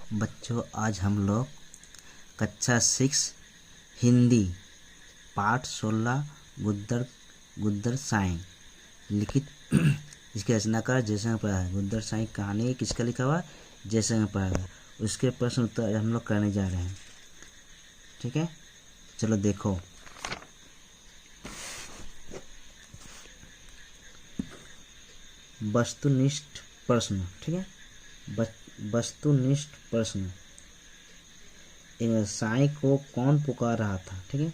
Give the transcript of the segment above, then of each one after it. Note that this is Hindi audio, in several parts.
बच्चों, आज हम लोग कक्षा 6 हिंदी पाठ 16 गुद्दर गुद्दर साईं लिखित इसके रचनाकार जयशंकर प्रसाद है। गुद्दर साईं कहानी किसका लिखा हुआ? जयशंकर प्रसाद है। उसके प्रश्न उत्तर हम लोग करने जा रहे हैं। ठीक है, चलो देखो। वस्तुनिष्ठ प्रश्न। ठीक है, वस्तुनिष्ठ प्रश्न। साईं को कौन पुकार रहा था? ठीक है,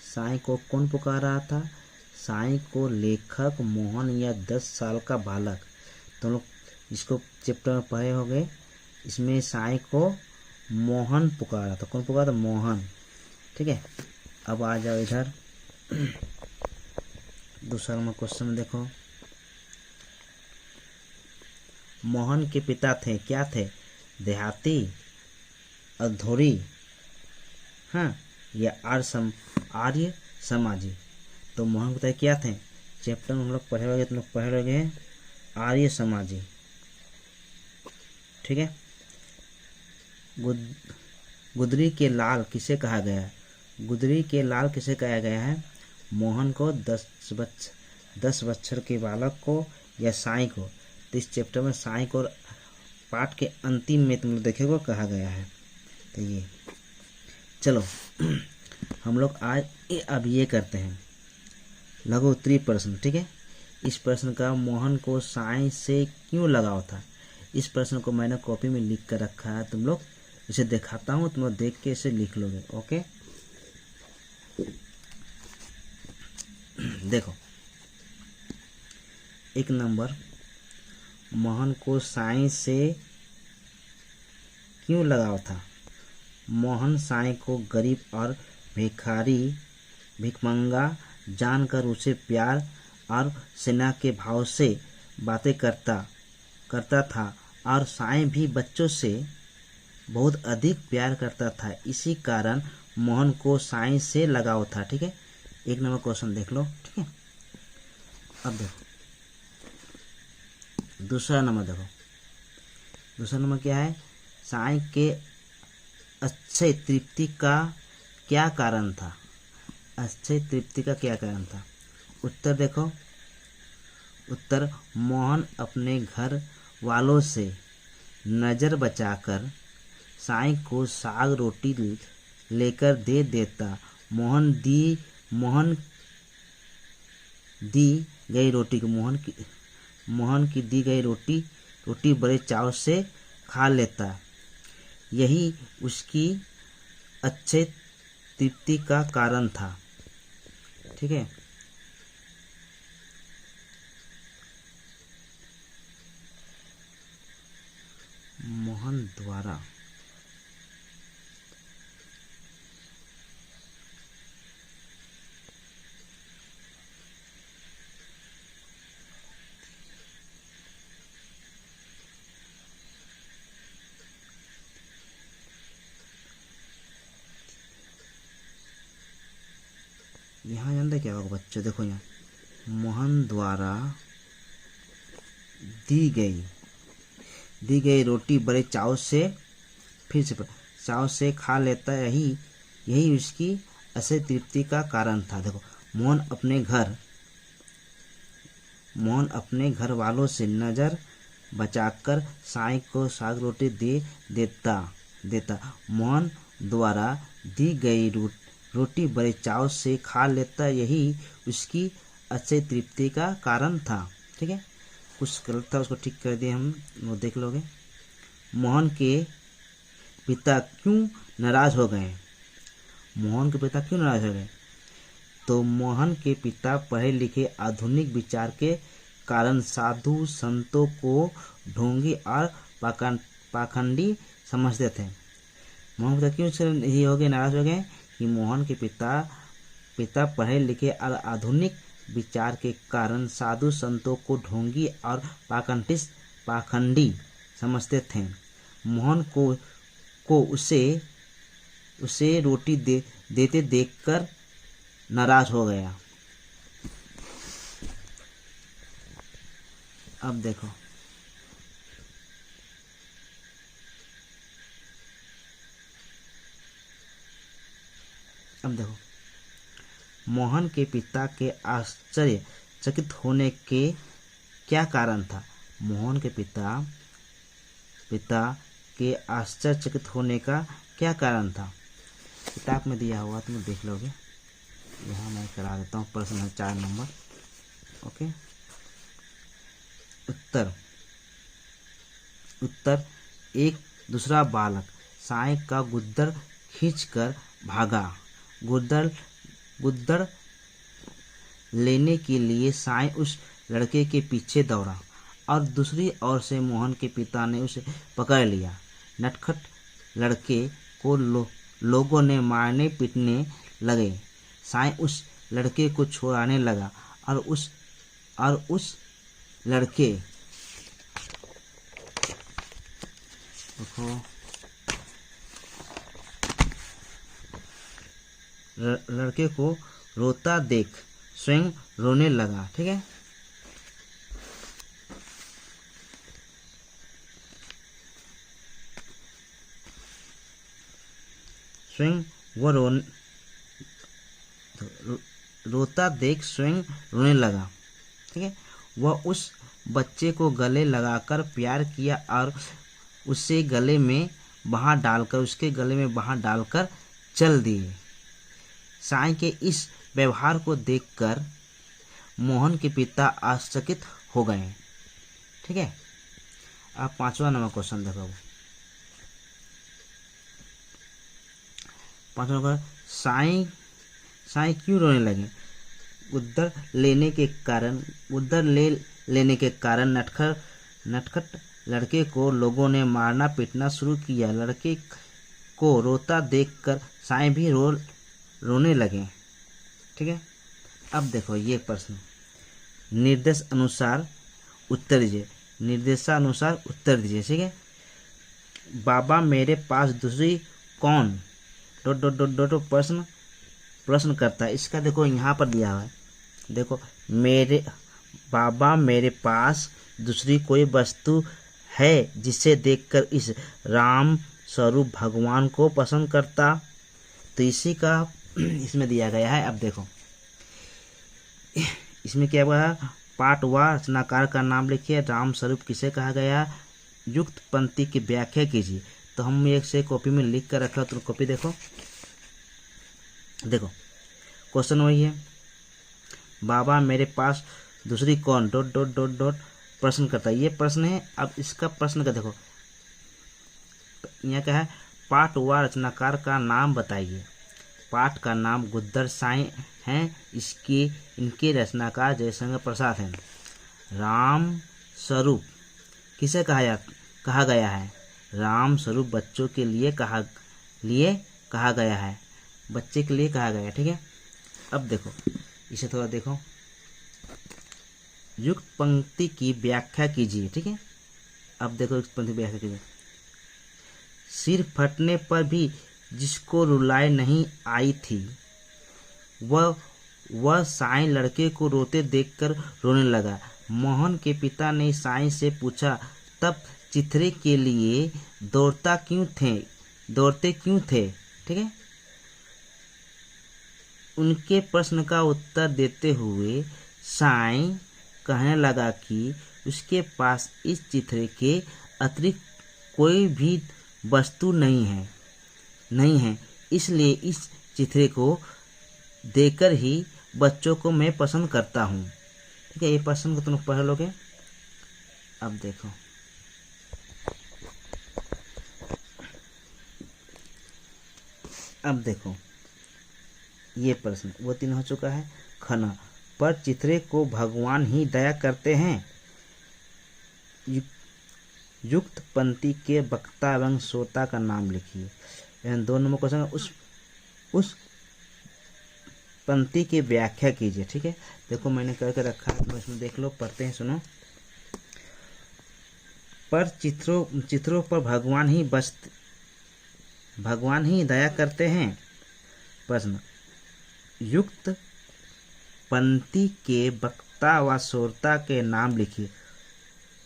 साईं को कौन पुकार रहा था? साईं को लेखक मोहन या 10 साल का बालक। तो लोग इसको चैप्टर में पढ़े हो गए। इसमें साईं को मोहन पुकारा था। कौन पुकारा था? मोहन। ठीक है, अब आ जाओ इधर। दूसरा नंबर क्वेश्चन में देखो। मोहन के पिता थे, क्या थे? देहाती, अधोरी, हाँ, या आर्य समाजी। तो मोहन के पिता क्या थे? चैप्टर में हम लोग पढ़े हुए, तुम लोग पढ़े होंगे आर्य समाजी। ठीक है, गुदरी के लाल किसे कहा गया है? गुदरी के लाल किसे कहा गया है? मोहन को, 10 बच्चर के बालक को, या साईं को? तो इस चैप्टर में साईं को पाठ के अंतिम में तुम लोग देखोगे कहा गया है। तो ये चलो हम लोग आज अब ये करते हैं लघु उत्तरीय प्रश्न। ठीक है, इस प्रश्न का मोहन को साईं से क्यों लगाव था? इस प्रश्न को मैंने कॉपी में लिख कर रखा है। तुम लोग इसे दिखाता हूँ, तुम लोग देख के इसे लिख लोगे। ओके, देखो। 1 नंबर, मोहन को साईं से क्यों लगाव था? मोहन साईं को गरीब और भिखमंगा जानकर उसे प्यार और स्नेह के भाव से बातें करता था, और साईं भी बच्चों से बहुत अधिक प्यार करता था। इसी कारण मोहन को साईं से लगाव था। ठीक है, 1 नंबर क्वेश्चन देख लो। ठीक है, अब देखो दूसरा नंबर। देखो दूसरा नंबर क्या है? साईं के अच्छे तृप्ति का क्या कारण था? अच्छे तृप्ति का क्या कारण था? उत्तर देखो। उत्तर, मोहन अपने घर वालों से नज़र बचाकर साईं को साग रोटी लेकर दे देता। मोहन दी गई रोटी को मोहन की दी गई रोटी बड़े चाव से खा लेता। यही उसकी अच्छे तृप्ति का कारण था। ठीक है, मोहन द्वारा यहाँ जानते क्या होगा बच्चों? देखो यहाँ, मोहन द्वारा दी गई रोटी बड़े चाव से, फिर से चाव से खा लेता। यही उसकी अच्छी तृप्ति का कारण था। देखो, मोहन अपने घर वालों से नज़र बचाकर साईं को साग रोटी दे देता। मोहन द्वारा दी गई रोटी बड़े चाव से खा लेता। यही उसकी अच्छी तृप्ति का कारण था। ठीक है, कुछ गलत था, उसको ठीक कर दिए हम, वो देख लोगे। मोहन के पिता क्यों नाराज हो गए? मोहन के पिता क्यों नाराज हो गए? तो मोहन के पिता पढ़े लिखे आधुनिक विचार के कारण साधु संतों को ढोंगी और पाखंडी समझते थे। मोहन के पिता क्यों ये हो गए, नाराज हो गए? कि मोहन के पिता पढ़े लिखे और आधुनिक विचार के कारण साधु संतों को ढोंगी और पाखंडी समझते थे। मोहन को उसे रोटी देते देखकर नाराज हो गया। अब देखो, अब देखो, मोहन के पिता के आश्चर्यचकित होने के क्या कारण था? मोहन के पिता के आश्चर्यचकित होने का क्या कारण था? किताब में दिया हुआ तुम देख लोगे। यहाँ मैं करा देता हूँ, प्रश्न है 4 नंबर। ओके, उत्तर एक दूसरा बालक साई का गुद्दर खींचकर भागा। गुद्दर लेने के लिए साई उस लड़के के पीछे दौड़ा और दूसरी ओर से मोहन के पिता ने उसे पकड़ लिया। नटखट लड़के को लोगों ने मारने पीटने लगे। साई उस लड़के को छुड़ाने लगा और उस लड़के लड़के को रोता देख स्वयं रोने लगा। ठीक है, स्वयं वह रोता देख स्वयं रोने लगा। ठीक है, वह उस बच्चे को गले लगाकर प्यार किया और उसके गले में बाहर डालकर चल दिए। साई के इस व्यवहार को देखकर मोहन के पिता आश्चर्यचकित हो गए। ठीक है, अब 5वां नंबर क्वेश्चन देखो। 5वां नंबर, साई क्यों रोने लगे? गुद्दर लेने के कारण नटखट लड़के को लोगों ने मारना पीटना शुरू किया। लड़के को रोता देखकर साई भी रोने लगे। ठीक है, अब देखो ये प्रश्न, निर्देशानुसार उत्तर दीजिए। ठीक है, बाबा मेरे पास दूसरी कौन प्रश्न करता है। इसका देखो यहाँ पर दिया हुआ है। देखो, मेरे पास दूसरी कोई वस्तु है जिसे देखकर इस राम स्वरूप भगवान को पसंद करता? तो इसी का इसमें दिया गया है। अब देखो इसमें क्या हुआ है, पाठ व रचनाकार का नाम लिखिए। राम स्वरूप किसे कहा गया? युक्त पंक्ति की व्याख्या कीजिए। तो हम एक से कॉपी में लिख कर रखा, तो कॉपी देखो क्वेश्चन वही है, बाबा मेरे पास दूसरी कौन प्रश्न करता है। ये प्रश्न है। अब इसका प्रश्न का देखो, यहाँ क्या है, पाठ व रचनाकार का नाम बताइए। पाठ का नाम गुद्दर साई हैं, इनके रचनाकार जयशंकर प्रसाद हैं। राम स्वरूप किसे कहा गया है? राम स्वरूप बच्चों के लिए कहा गया है, बच्चे के लिए कहा गया है। ठीक है, अब देखो इसे थोड़ा देखो, युक्त पंक्ति की व्याख्या कीजिए। ठीक है, अब देखो युक्त पंक्ति की व्याख्या कीजिए। सिर फटने पर भी जिसको रुलाई नहीं आई थी, वह साई लड़के को रोते देखकर रोने लगा। मोहन के पिता ने साई से पूछा, तब चिथरे के लिए दौड़ते क्यों थे? ठीक है, उनके प्रश्न का उत्तर देते हुए साई कहने लगा कि उसके पास इस चिथरे के अतिरिक्त कोई भी वस्तु नहीं है, इसलिए इस चिथरे को देकर ही बच्चों को मैं पसंद करता हूँ। ठीक है, ये प्रश्न को तुम पढ़ लोगे। अब देखो ये प्रश्न वो 3 हो चुका है। खना, पर चिथरे को भगवान ही दया करते हैं। युक्त पंक्ति के वक्ता एवं श्रोता का नाम लिखिए। 2 नंबर क्वेश्चन, उस पंक्ति की व्याख्या कीजिए। ठीक है, देखो मैंने करके रखा है, तो इसमें देख लो, पढ़ते हैं, सुनो। पर चित्रों पर भगवान ही दया करते हैं। प्रश्न, युक्त पंक्ति के वक्ता व श्रोता के नाम लिखिए।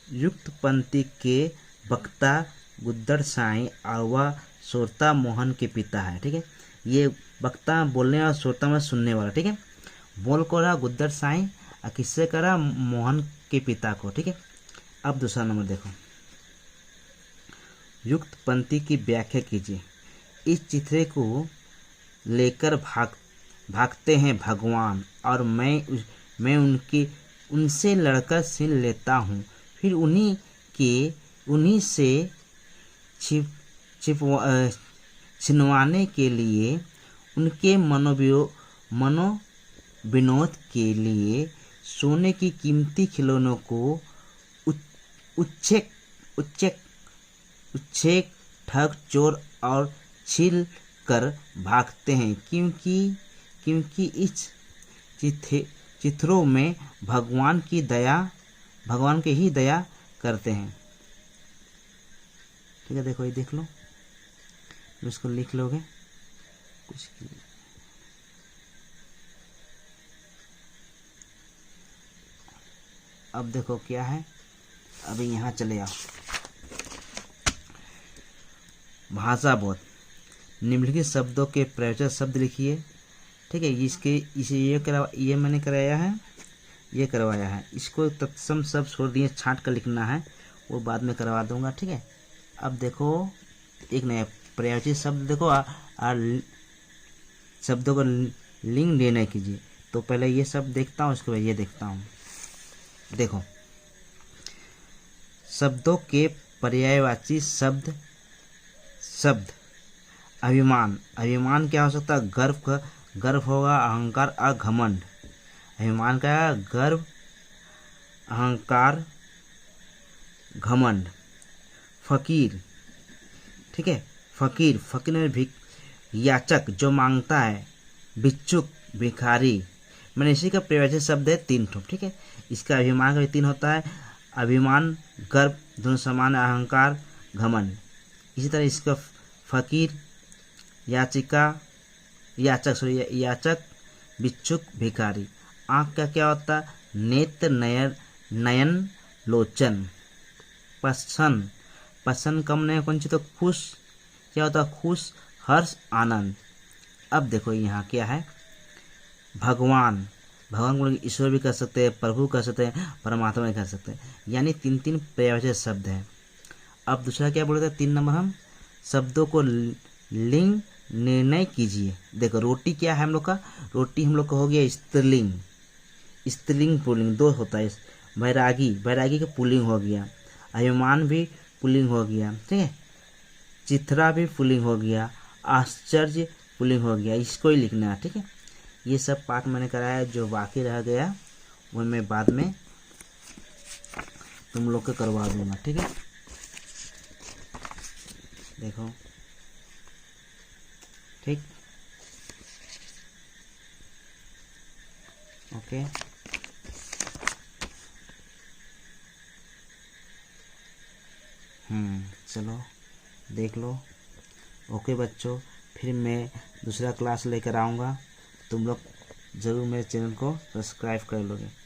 युक्त पंक्ति के वक्ता गुद्दर साई और वह श्रोता मोहन के पिता है। ठीक है, ये वक्ता बोलने और श्रोता में सुनने वाला, ठीक है। बोल को रहा गुद्दर साईं और किससे करा मोहन के पिता को, ठीक है। अब दूसरा नंबर देखो, युक्त पंक्ति की व्याख्या कीजिए। इस चित्रे को लेकर भागते हैं भगवान और मैं उनसे लड़कर छीन लेता हूँ, फिर उन्हीं से छिनवाने के लिए उनके मनोविनोद के लिए सोने की कीमती खिलौनों को उच्छेक ठग चोर और छील कर भागते हैं, क्योंकि इस चित्रों में भगवान की ही दया करते हैं, ठीक है। देखो ये देख लो, इसको लिख लोगे कुछ। अब देखो क्या है, अभी यहाँ चले आओ। भाषा बोध, निम्नलिखित शब्दों के प्रयोजक शब्द लिखिए, ठीक है। ये मैंने कराया है, ये करवाया है। इसको तत्सम सब छोड़ दिए, छांट कर लिखना है, वो बाद में करवा दूंगा, ठीक है। अब देखो एक नया प्रयोजित शब्द देखो, शब्दों को लिंग निर्णय कीजिए। तो पहले ये शब्द देखता हूँ, उसके बाद ये देखता हूँ। देखो शब्दों के पर्यायवाची शब्द अभिमान क्या हो सकता है, गर्व होगा, अहंकार और घमंड। अभिमान का गर्व, अहंकार, घमंड। फकीर, ठीक है, फकीर में याचक जो मांगता है, भिक्षुक भिखारी। मैंने इसी का प्रयोजक शब्द है 3 ठो, ठीक है। इसका अभिमान का भी 3 होता है, अभिमान गर्व दोनों समान, अहंकार घमंड। इसी तरह इसका फकीर, याचक, भिक्षुक भिखारी। आँख का क्या होता है, नेत्र, नयन, लोचन। पसंद कम नहीं कौन सी, तो खुश क्या होता है, खुश, हर्ष, आनंद। अब देखो यहाँ क्या है, भगवान को ईश्वर भी कह सकते हैं, प्रभु कह सकते हैं, परमात्मा भी कह सकते हैं, यानी 3 प्रयोजक शब्द हैं। अब दूसरा क्या बोलते हैं, 3 नंबर हम शब्दों को लिंग निर्णय कीजिए। देखो रोटी क्या है हम लोग का, रोटी हम लोग का हो गया स्त्रीलिंग, पुल्लिंग 2 होता है। बैरागी का पुल्लिंग हो गया, अभिमान भी पुल्लिंग हो गया, ठीक है। चित्रा भी पुल्लिंग हो गया, आश्चर्य पुल्लिंग हो गया। इसको ही लिखना है, ठीक है। ये सब पाठ मैंने कराया, जो बाकी रह गया वो मैं बाद में तुम लोग को करवा दूंगा, ठीक है। देखो ठीक, ओके। चलो देख लो, ओके बच्चों। फिर मैं दूसरा क्लास लेकर आऊँगा, तुम लोग ज़रूर मेरे चैनल को सब्सक्राइब कर लोगे।